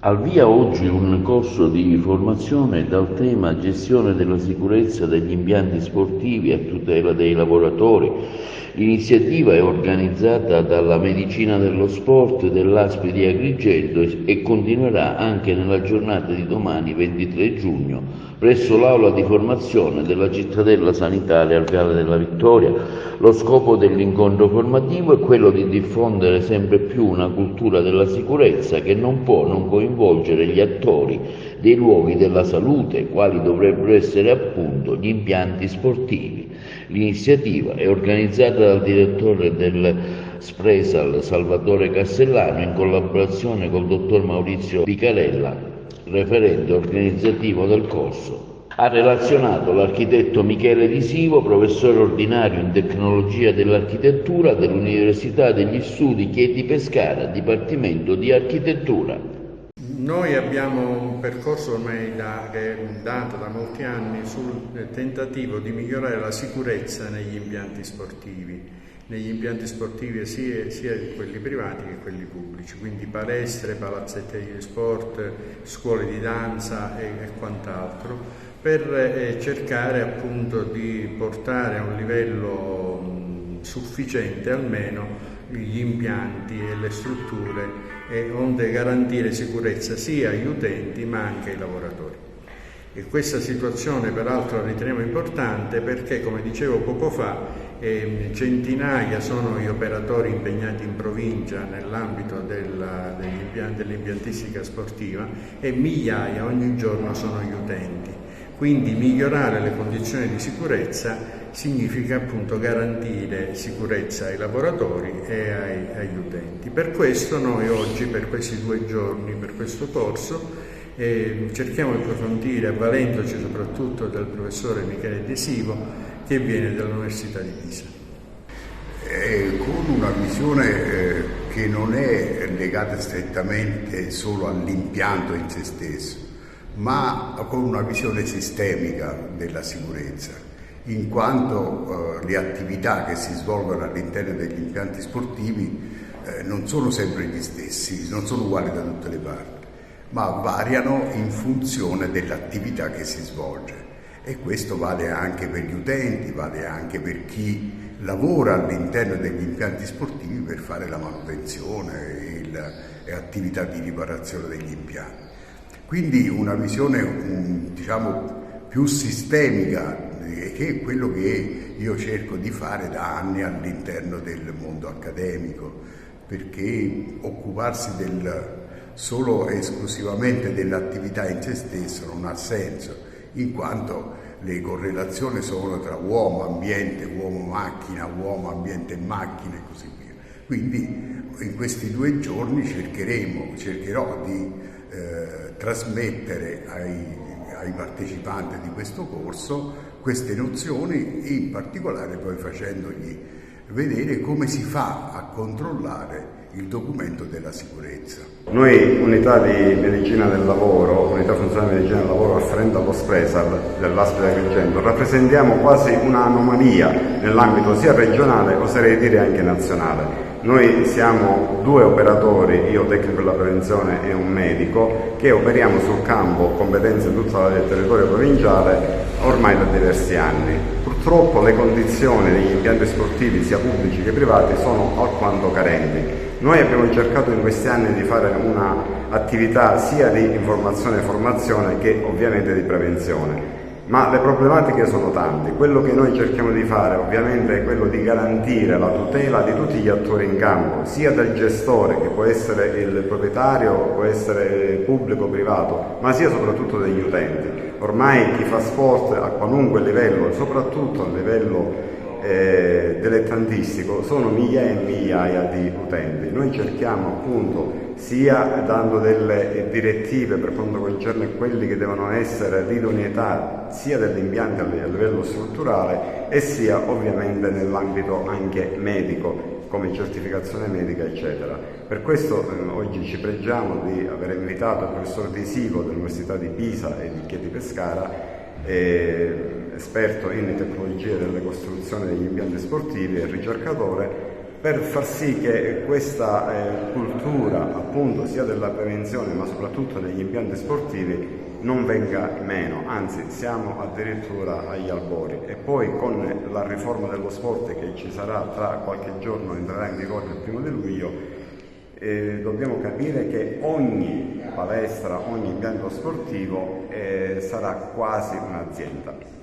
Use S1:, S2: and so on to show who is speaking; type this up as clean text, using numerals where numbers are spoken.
S1: Al via oggi un corso di formazione dal tema Gestione della sicurezza degli impianti sportivi a tutela dei lavoratori. L'iniziativa è organizzata dalla Medicina dello Sport dell'ASP di Agrigento e continuerà anche nella giornata di domani 23 giugno presso l'aula di formazione della cittadella sanitaria al Viale della Vittoria. Lo scopo dell'incontro formativo è quello di diffondere sempre più una cultura della sicurezza che non può non coinvolgere gli attori dei luoghi della salute, quali dovrebbero essere appunto gli impianti sportivi. L'iniziativa è organizzata dal direttore del Spresal Salvatore Castellano in collaborazione col dottor Maurizio Picarella, referente organizzativo del corso. Ha relazionato l'architetto Michele Di Sivo, professore ordinario in tecnologia dell'architettura dell'Università degli Studi Chieti Pescara, Dipartimento di Architettura.
S2: Noi abbiamo un percorso ormai che è dato da molti anni sul tentativo di migliorare la sicurezza negli impianti sportivi sia quelli privati che quelli pubblici, quindi palestre, palazzetti di sport, scuole di danza e quant'altro, per cercare appunto di portare a un livello sufficiente almeno gli impianti e le strutture onde garantire sicurezza sia agli utenti ma anche ai lavoratori. E questa situazione peraltro la riteniamo importante perché, come dicevo poco fa, centinaia sono gli operatori impegnati in provincia nell'ambito dell'impiantistica sportiva e migliaia ogni giorno sono gli utenti. Quindi migliorare le condizioni di sicurezza significa appunto garantire sicurezza ai lavoratori e agli utenti. Per questo noi oggi, per questi 2 giorni, per questo corso, cerchiamo di approfondire, avvalendoci soprattutto del professore Michele De Sivo, che viene dall'Università di Pisa.
S3: Con una visione che non è legata strettamente solo all'impianto in se stesso, ma con una visione sistemica della sicurezza, in quanto le attività che si svolgono all'interno degli impianti sportivi non sono sempre gli stessi, non sono uguali da tutte le parti, ma variano in funzione dell'attività che si svolge. E questo vale anche per gli utenti, vale anche per chi lavora all'interno degli impianti sportivi per fare la manutenzione e attività di riparazione degli impianti. Quindi una visione più sistemica, che è quello che io cerco di fare da anni all'interno del mondo accademico, perché occuparsi solo e esclusivamente dell'attività in se stesso non ha senso, in quanto le correlazioni sono tra uomo, ambiente, uomo, macchina, uomo, ambiente e macchina e così via. Quindi in questi 2 giorni cercherò di trasmettere ai partecipanti di questo corso queste nozioni, in particolare poi facendogli vedere come si fa a controllare il documento della sicurezza.
S4: Noi, unità di medicina del lavoro, unità funzionale di medicina del lavoro afferente allo Spresal dell'ASP di Agrigento, rappresentiamo quasi un'anomalia nell'ambito sia regionale, oserei dire anche nazionale. Noi siamo 2 operatori, io tecnico della prevenzione e un medico, che operiamo sul campo competenze in tutto il territorio provinciale ormai da diversi anni. Purtroppo le condizioni degli impianti sportivi, sia pubblici che privati, sono alquanto carenti. Noi abbiamo cercato in questi anni di fare un'attività sia di informazione e formazione che ovviamente di prevenzione. Ma le problematiche sono tante. Quello che noi cerchiamo di fare ovviamente è quello di garantire la tutela di tutti gli attori in campo, sia del gestore, che può essere il proprietario, può essere pubblico o privato, ma sia soprattutto degli utenti. Ormai chi fa sport a qualunque livello, soprattutto a livello dilettantistico, sono migliaia e migliaia di utenti. Noi cerchiamo appunto, sia dando delle direttive per quanto concerne quelli che devono essere l'idoneità sia degli impianti a livello strutturale e sia ovviamente nell'ambito anche medico, come certificazione medica eccetera. Per questo oggi ci pregiamo di aver invitato il professor Di Sivo dell'Università di Pisa e di Chieti Pescara, esperto in tecnologie delle costruzioni degli impianti sportivi e ricercatore, per far sì che questa cultura appunto sia della prevenzione ma soprattutto degli impianti sportivi non venga meno, anzi siamo addirittura agli albori. E poi con la riforma dello sport che ci sarà tra qualche giorno, entrerà in vigore il 1° luglio, dobbiamo capire che ogni palestra, ogni impianto sportivo sarà quasi un'azienda.